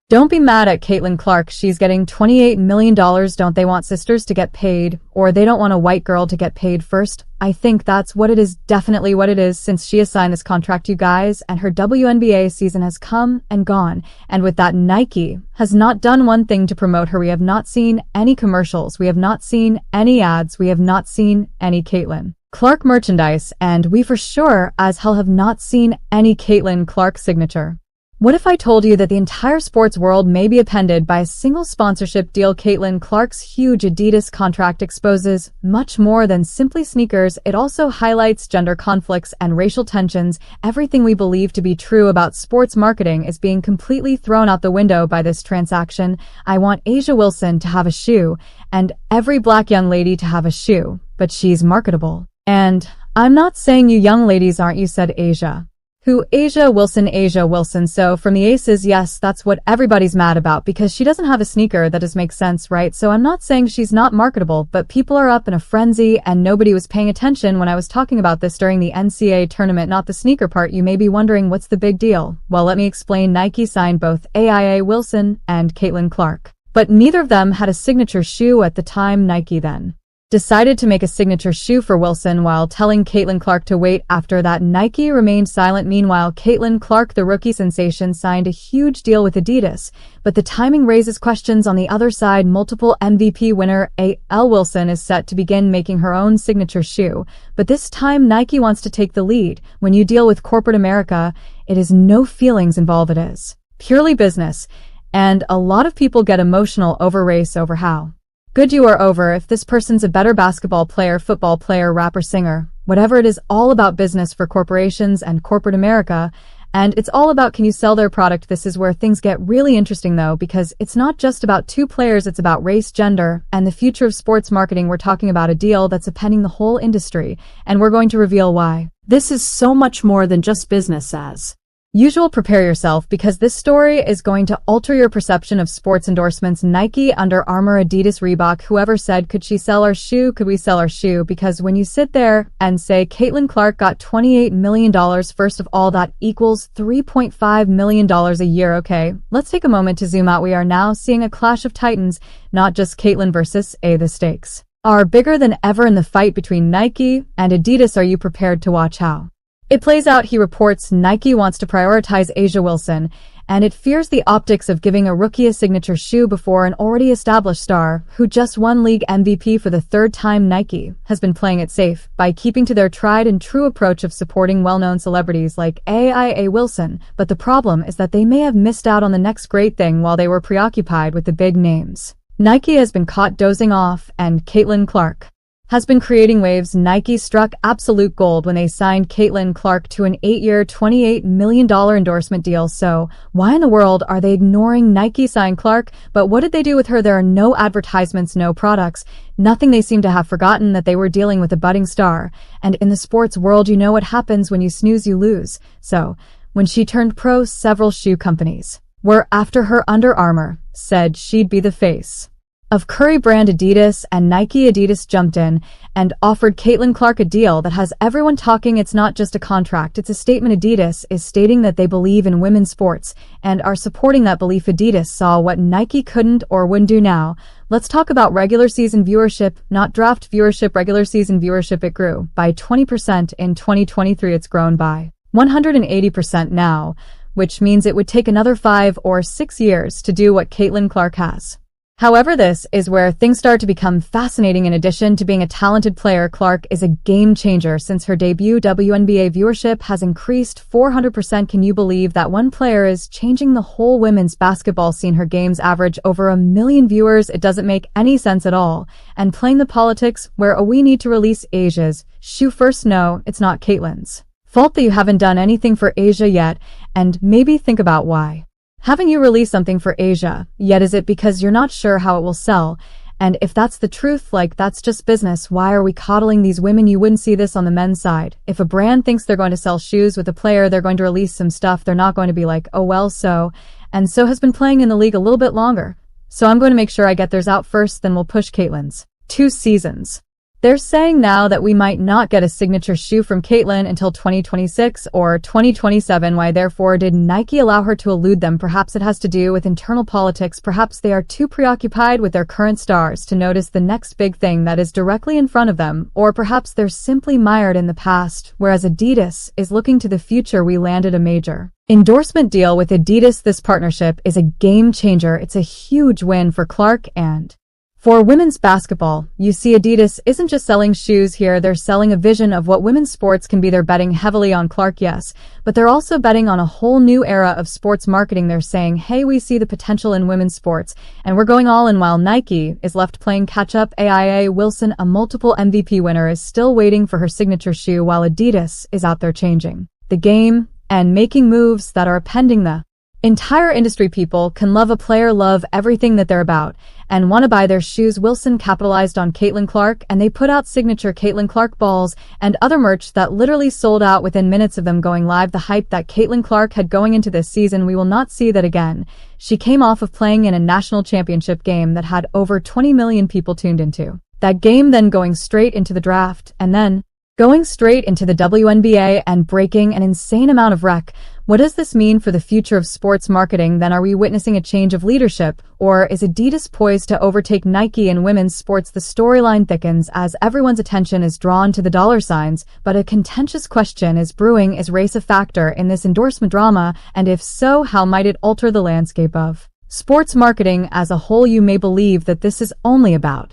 Don't be mad at Caitlin Clark. She's getting $28 million. Don't they want sisters to get paid? Or they don't want a white girl to get paid first? I think that's what it is, definitely what it is, since she has signed this contract, you guys, and her WNBA season has come and gone. And with that, Nike has not done one thing to promote her. We have not seen any commercials. We have not seen any ads. We have not seen any Caitlin Clark merchandise. And we for sure as hell have not seen any Caitlin Clark signature. What if I told you that the entire sports world may be appended by a single sponsorship deal? Caitlin Clark's huge Adidas contract exposes much more than simply sneakers. It also highlights gender conflicts and racial tensions. Everything we believe to be true about sports marketing is being completely thrown out the window by this transaction. I want A'ja Wilson to have a shoe, and every black young lady to have a shoe, but she's marketable. And I'm not saying you young ladies aren't, you said A'ja. Who? A'ja Wilson. A'ja Wilson. So from the Aces, yes, that's what everybody's mad about, because she doesn't have a sneaker. That does make sense, right? So I'm not saying she's not marketable, but people are up in a frenzy and nobody was paying attention when I was talking about this during the NCAA tournament, not the sneaker part. You may be wondering, what's the big deal? Well, let me explain. Nike signed both A'ja Wilson and Caitlin Clark, but neither of them had a signature shoe at the time. Nike then decided to make a signature shoe for Wilson while telling Caitlin Clark to wait. After that, Nike remained silent. Meanwhile, Caitlin Clark, the rookie sensation, signed a huge deal with Adidas, but the timing raises questions. On the other side, multiple MVP winner A.L. Wilson is set to begin making her own signature shoe, but this time Nike wants to take the lead. When you deal with corporate America, it is no feelings involved. It is purely business, and a lot of people get emotional over race, over how good you are, over if this person's a better basketball player, football player, rapper, singer, whatever. It is all about business for corporations and corporate America, and it's all about, can you sell their product? This is where things get really interesting though, because it's not just about two players, it's about race, gender, and the future of sports marketing. We're talking about a deal that's upending the whole industry, and we're going to reveal why. This is so much more than just business as usual. Prepare yourself, because this story is going to alter your perception of sports endorsements. Nike, Under Armour, Adidas, Reebok, whoever said, could she sell our shoe? Could we sell our shoe? Because when you sit there and say Caitlin Clark got $28 million, first of all, that equals $3.5 million a year. Okay, let's take a moment to zoom out. We are now seeing a clash of titans, not just Caitlin versus A. The stakes are bigger than ever in the fight between Nike and Adidas. Are you prepared to watch how it plays out? He reports Nike wants to prioritize A'ja Wilson, and it fears the optics of giving a rookie a signature shoe before an already established star who just won league MVP for the third time. Nike has been playing it safe by keeping to their tried and true approach of supporting well-known celebrities like A'ja Wilson, but the problem is that they may have missed out on the next great thing while they were preoccupied with the big names. Nike has been caught dozing off, and Caitlin Clark has been creating waves. Nike struck absolute gold when they signed Caitlin Clark to an 8-year, $28 million endorsement deal. So why in the world are they ignoring Nike signed Clark? But what did they do with her? There are no advertisements, no products, nothing. They seem to have forgotten that they were dealing with a budding star. And in the sports world, you know what happens: when you snooze, you lose. So when she turned pro, several shoe companies were after her. Under Armour said she'd be the face of Curry brand Adidas, and Nike. Adidas jumped in and offered Caitlin Clark a deal that has everyone talking. It's not just a contract, it's a statement. Adidas is stating that they believe in women's sports and are supporting that belief. Adidas saw what Nike couldn't or wouldn't do. Now, let's talk about regular season viewership, not draft viewership. Regular season viewership, it grew by 20% in 2023. It's grown by 180% now, which means it would take another 5 or 6 years to do what Caitlin Clark has. However, this is where things start to become fascinating. In addition to being a talented player, Clark is a game changer. Since her debut, WNBA viewership has increased 400%. Can you believe that one player is changing the whole women's basketball scene? Her games average over 1 million viewers. It doesn't make any sense at all. And playing the politics where we need to release A'ja's shoe first. No, it's not Caitlin's fault that you haven't done anything for A'ja yet, and maybe think about why haven't you released something for A'ja yet? Is it because you're not sure how it will sell? And if that's the truth, like, that's just business. Why are we coddling these women? You wouldn't see this on the men's side. If a brand thinks they're going to sell shoes with a player, they're going to release some stuff. They're not going to be like, oh well, so and so has been playing in the league a little bit longer, so I'm going to make sure I get theirs out first, then we'll push Caitlin's 2 seasons. They're saying now that we might not get a signature shoe from Caitlyn until 2026 or 2027. Why therefore did Nike allow her to elude them? Perhaps it has to do with internal politics. Perhaps they are too preoccupied with their current stars to notice the next big thing that is directly in front of them. Or perhaps they're simply mired in the past, whereas Adidas is looking to the future. We landed a major endorsement deal with Adidas. This partnership is a game changer. It's a huge win for Clark and for women's basketball. You see, Adidas isn't just selling shoes here, they're selling a vision of what women's sports can be. They're betting heavily on Clark, yes, but they're also betting on a whole new era of sports marketing. They're saying, hey, we see the potential in women's sports, and we're going all in, while Nike is left playing catch-up. A'ja Wilson, a multiple MVP winner, is still waiting for her signature shoe, while Adidas is out there changing the game and making moves that are pending the entire industry. People can love a player, love everything that they're about, and want to buy their shoes. Wilson capitalized on Caitlin Clark, and they put out signature Caitlin Clark balls and other merch that literally sold out within minutes of them going live. The hype that Caitlin Clark had going into this season, we will not see that again. She came off of playing in a national championship game that had over 20 million people tuned into that game, then going straight into the draft, and then going straight into the WNBA and breaking an insane amount of rec. What does this mean for the future of sports marketing? Then are we witnessing a change of leadership, or is Adidas poised to overtake Nike in women's sports? The storyline thickens as everyone's attention is drawn to the dollar signs, but a contentious question is brewing. Is race a factor in this endorsement drama? And if so, how might it alter the landscape of sports marketing as a whole? You may believe that this is only about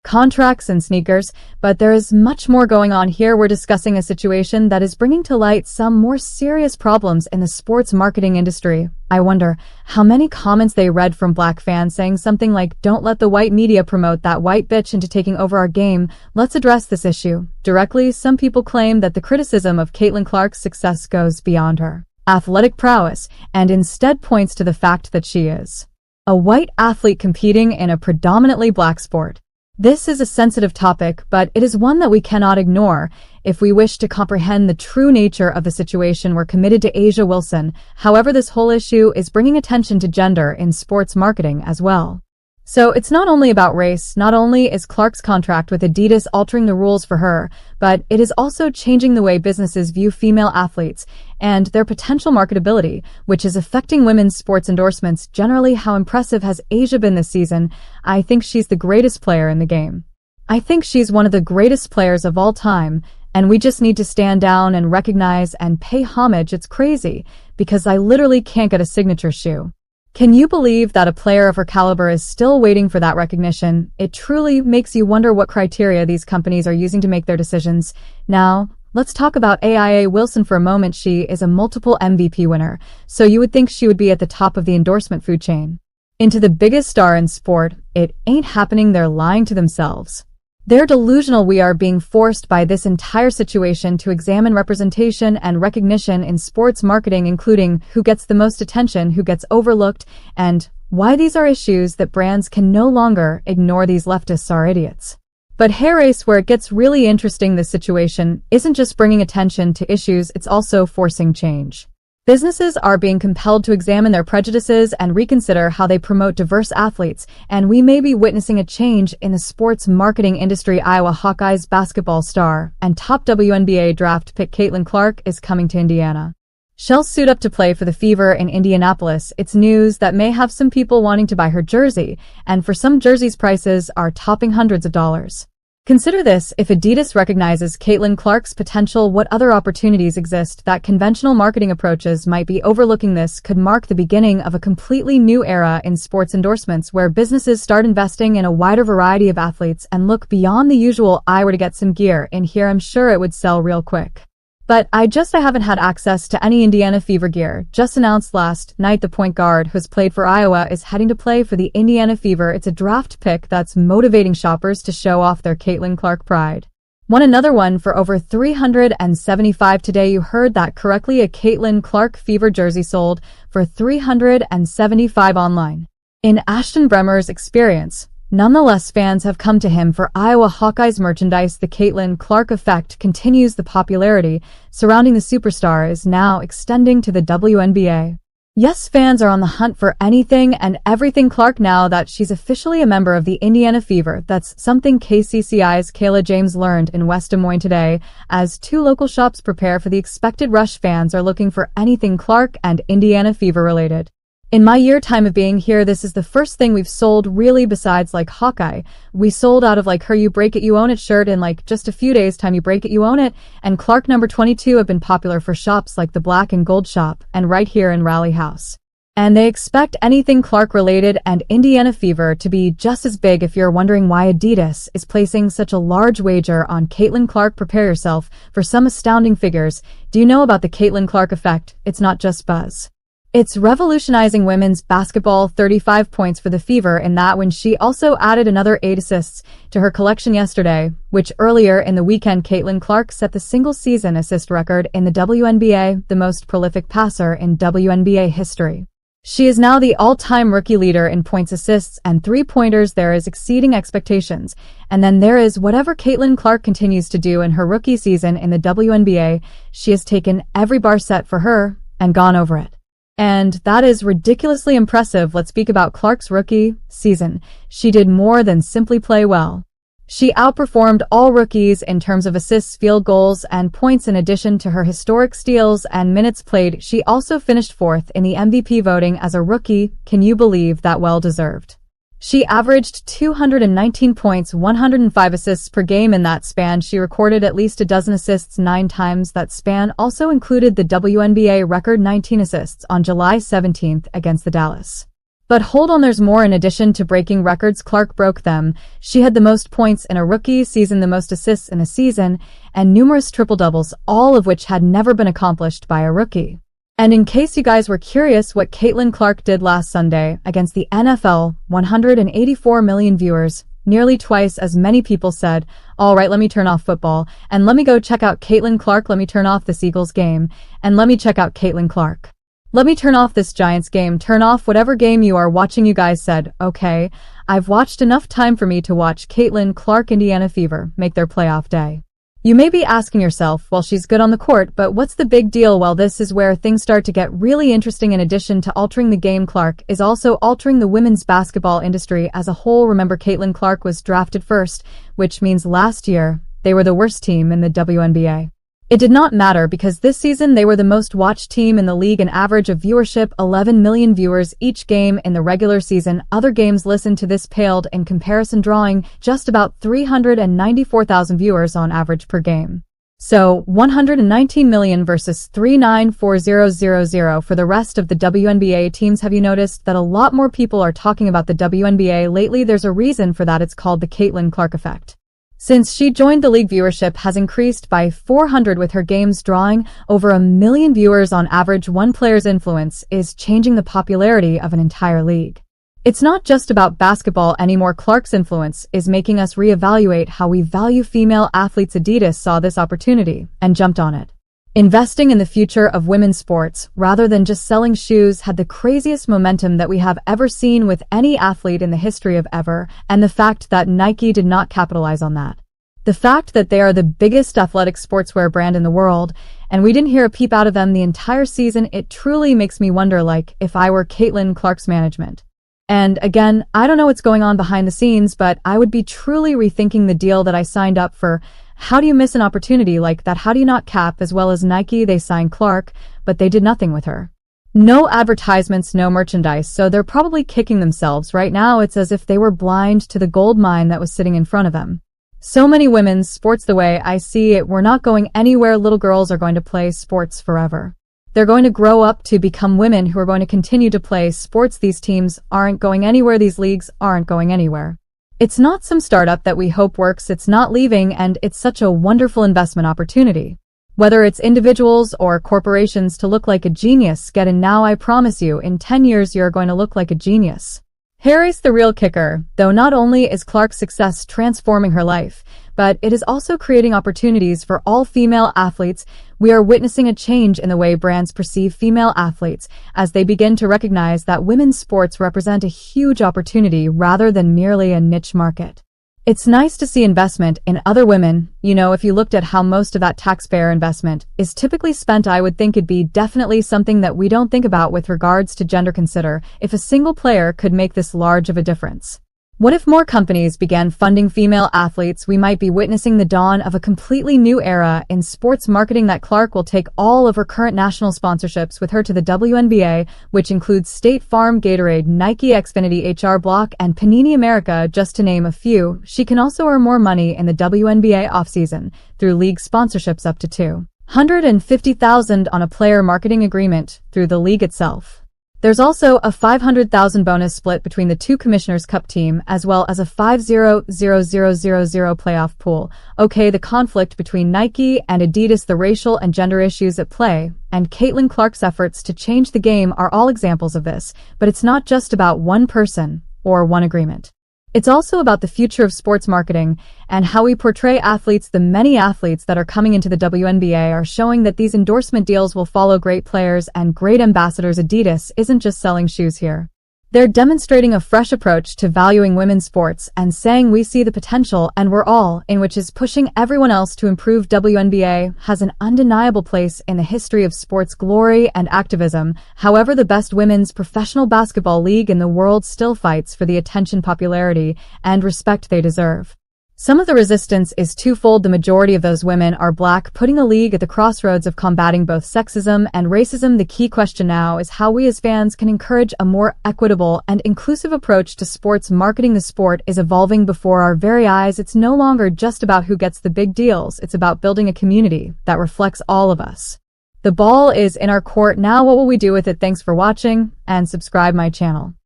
contracts and sneakers, but there is much more going on here. We're discussing a situation that is bringing to light some more serious problems in the sports marketing industry. I wonder how many comments they read from black fans saying something like, "Don't let the white media promote that white bitch into taking over our game. Let's address this issue directly." Some people claim that the criticism of Caitlin Clark's success goes beyond her athletic prowess and instead points to the fact that she is a white athlete competing in a predominantly black sport. This is a sensitive topic, but it is one that we cannot ignore. If we wish to comprehend the true nature of the situation, we're committed to A'ja Wilson. However, this whole issue is bringing attention to gender in sports marketing as well. So it's not only about race. Not only is Clark's contract with Adidas altering the rules for her, but it is also changing the way businesses view female athletes and their potential marketability, which is affecting women's sports endorsements. Generally, how impressive has A'ja been this season? I think she's the greatest player in the game. I think she's one of the greatest players of all time, and we just need to stand down and recognize and pay homage. It's crazy, because I literally can't get a signature shoe. Can you believe that a player of her caliber is still waiting for that recognition? It truly makes you wonder what criteria these companies are using to make their decisions. Now, let's talk about A'ja Wilson for a moment. She is a multiple MVP winner, so you would think she would be at the top of the endorsement food chain. Into the biggest star in sport, it ain't happening. They're lying to themselves. They're delusional. We are being forced by this entire situation to examine representation and recognition in sports marketing, including who gets the most attention, who gets overlooked, and why these are issues that brands can no longer ignore. These leftists are idiots. But hair race, where it gets really interesting. This situation isn't just bringing attention to issues, it's also forcing change. Businesses are being compelled to examine their prejudices and reconsider how they promote diverse athletes, and we may be witnessing a change in the sports marketing industry. Iowa Hawkeyes basketball star and top WNBA draft pick Caitlin Clark is coming to Indiana. She'll suit up to play for the Fever in Indianapolis. It's news that may have some people wanting to buy her jersey, and for some jerseys, prices are topping hundreds of dollars. Consider this: if Adidas recognizes Caitlin Clark's potential, what other opportunities exist that conventional marketing approaches might be overlooking? This could mark the beginning of a completely new era in sports endorsements, where businesses start investing in a wider variety of athletes and look beyond the usual. I were to get some gear in here, I'm sure it would sell real quick. But I haven't had access to any Indiana Fever gear. Just announced last night, the point guard who's played for Iowa is heading to play for the Indiana Fever. It's a draft pick that's motivating shoppers to show off their Caitlin Clark pride. Won another one for over $375 today. You heard that correctly. A Caitlin Clark Fever jersey sold for $375 online. In Ashton Bremer's experience, nonetheless, fans have come to him for Iowa Hawkeyes merchandise. The Caitlin Clark effect continues. The popularity surrounding the superstar is now extending to the WNBA. Yes, fans are on the hunt for anything and everything Clark now that she's officially a member of the Indiana Fever. That's something KCCI's Kayla James learned in West Des Moines today, as two local shops prepare for the expected rush. Fans are looking for anything Clark and Indiana Fever related. In my time of being here, this is the first thing we've sold really besides like Hawkeye. We sold out of like her You Break It You Own It shirt in like just a few days time. You Break It You Own It and Clark number 22 have been popular for shops like the Black and Gold shop and right here in Rally House. And they expect anything Clark related and Indiana Fever to be just as big. If you're wondering why Adidas is placing such a large wager on Caitlin Clark, prepare yourself for some astounding figures. Do you know about the Caitlin Clark effect? It's not just buzz. It's revolutionizing women's basketball. 35 points for the Fever in that when she also added another 8 assists to her collection yesterday, which earlier in the weekend Caitlin Clark set the single-season assist record in the WNBA, the most prolific passer in WNBA history. She is now the all-time rookie leader in points, assists, and three-pointers. There is exceeding expectations. And then there is whatever Caitlin Clark continues to do in her rookie season in the WNBA. She has taken every bar set for her and gone over it. And that is ridiculously impressive. Let's speak about Clark's rookie season. She did more than simply play well. She outperformed all rookies in terms of assists, field goals, and points. In addition to her historic steals and minutes played, she also finished 4th in the MVP voting as a rookie. Can you believe that? Well deserved. She averaged 219 points, 105 assists per game in that span. She recorded at least a dozen assists 9 times. That span also included the WNBA record 19 assists on July 17th against the Dallas. But hold on, there's more. In addition to breaking records, Clark broke them. She had the most points in a rookie season, the most assists in a season, and numerous triple-doubles, all of which had never been accomplished by a rookie. And in case you guys were curious what Caitlin Clark did last Sunday against the NFL, 184 million viewers, nearly twice as many people said, all right, let me turn off football, and let me go check out Caitlin Clark. Let me turn off this Eagles game, and let me check out Caitlin Clark. Let me turn off this Giants game, turn off whatever game you are watching. You guys said, okay, I've watched enough time for me to watch Caitlin Clark Indiana Fever make their playoff day. You may be asking yourself, well, she's good on the court, but what's the big deal? Well, this is where things start to get really interesting. In addition to altering the game, Clark is also altering the women's basketball industry as a whole. Remember, Caitlin Clark was drafted first, which means last year they were the worst team in the WNBA. It did not matter because this season they were the most watched team in the league, an average of viewership 11 million viewers each game in the regular season. Other games, listen to this, paled in comparison, drawing just about 394,000 viewers on average per game. So 119 million versus 394,000 for the rest of the WNBA teams. Have you noticed that a lot more people are talking about the WNBA lately? There's a reason for that. It's called the Caitlin Clark effect. Since she joined the league, viewership has increased by 400 with her games drawing over 1 million viewers on average. One player's influence is changing the popularity of an entire league. It's not just about basketball anymore. Clark's influence is making us reevaluate how we value female athletes. Adidas saw this opportunity and jumped on it. Investing in the future of women's sports, rather than just selling shoes, had the craziest momentum that we have ever seen with any athlete in the history of ever, and the fact that Nike did not capitalize on that. The fact that they are the biggest athletic sportswear brand in the world, and we didn't hear a peep out of them the entire season, it truly makes me wonder, like, if I were Caitlin Clark's management. And again, I don't know what's going on behind the scenes, but I would be truly rethinking the deal that I signed up for. How do you miss an opportunity like that? How do you not cap? As well as Nike, they signed Clark, but they did nothing with her. No advertisements, no merchandise, so they're probably kicking themselves right now. It's as if they were blind to the gold mine that was sitting in front of them. So many women's sports, the way I see it, we're not going anywhere. Little girls are going to play sports forever. They're going to grow up to become women who are going to continue to play sports. These teams aren't going anywhere. These leagues aren't going anywhere. It's not some startup that we hope works. It's not leaving, and it's such a wonderful investment opportunity. Whether it's individuals or corporations to look like a genius, get in now. I promise you, in 10 years you're going to look like a genius. Here's the real kicker, though. Not only is Clark's success transforming her life, but it is also creating opportunities for all female athletes. We are witnessing a change in the way brands perceive female athletes as they begin to recognize that women's sports represent a huge opportunity rather than merely a niche market. It's nice to see investment in other women. You know, if you looked at how most of that taxpayer investment is typically spent, I would think it'd be definitely something that we don't think about with regards to gender. Consider if a single player could make this large of a difference. What if more companies began funding female athletes? We might be witnessing the dawn of a completely new era in sports marketing. That Clark will take all of her current national sponsorships with her to the WNBA, which includes State Farm, Gatorade, Nike, Xfinity, HR Block, and Panini America, just to name a few. She can also earn more money in the WNBA offseason through league sponsorships up to $250,000 on a player marketing agreement through the league itself. There's also a $500,000 bonus split between the two Commissioners' Cup team, as well as a 5-0-0-0-0-0 playoff pool. Okay, the conflict between Nike and Adidas, the racial and gender issues at play, and Caitlin Clark's efforts to change the game are all examples of this. But it's not just about one person or one agreement. It's also about the future of sports marketing and how we portray athletes. The many athletes that are coming into the WNBA are showing that these endorsement deals will follow great players and great ambassadors. Adidas isn't just selling shoes here. They're demonstrating a fresh approach to valuing women's sports and saying we see the potential and we're all in, which is pushing everyone else to improve. WNBA has an undeniable place in the history of sports glory and activism. However, the best women's professional basketball league in the world still fights for the attention, popularity, and respect they deserve. Some of the resistance is twofold. The majority of those women are Black, putting the league at the crossroads of combating both sexism and racism. The key question now is how we as fans can encourage a more equitable and inclusive approach to sports marketing. The sport is evolving before our very eyes. It's no longer just about who gets the big deals. It's about building a community that reflects all of us. The ball is in our court now. What will we do with it? Thanks for watching and subscribe my channel.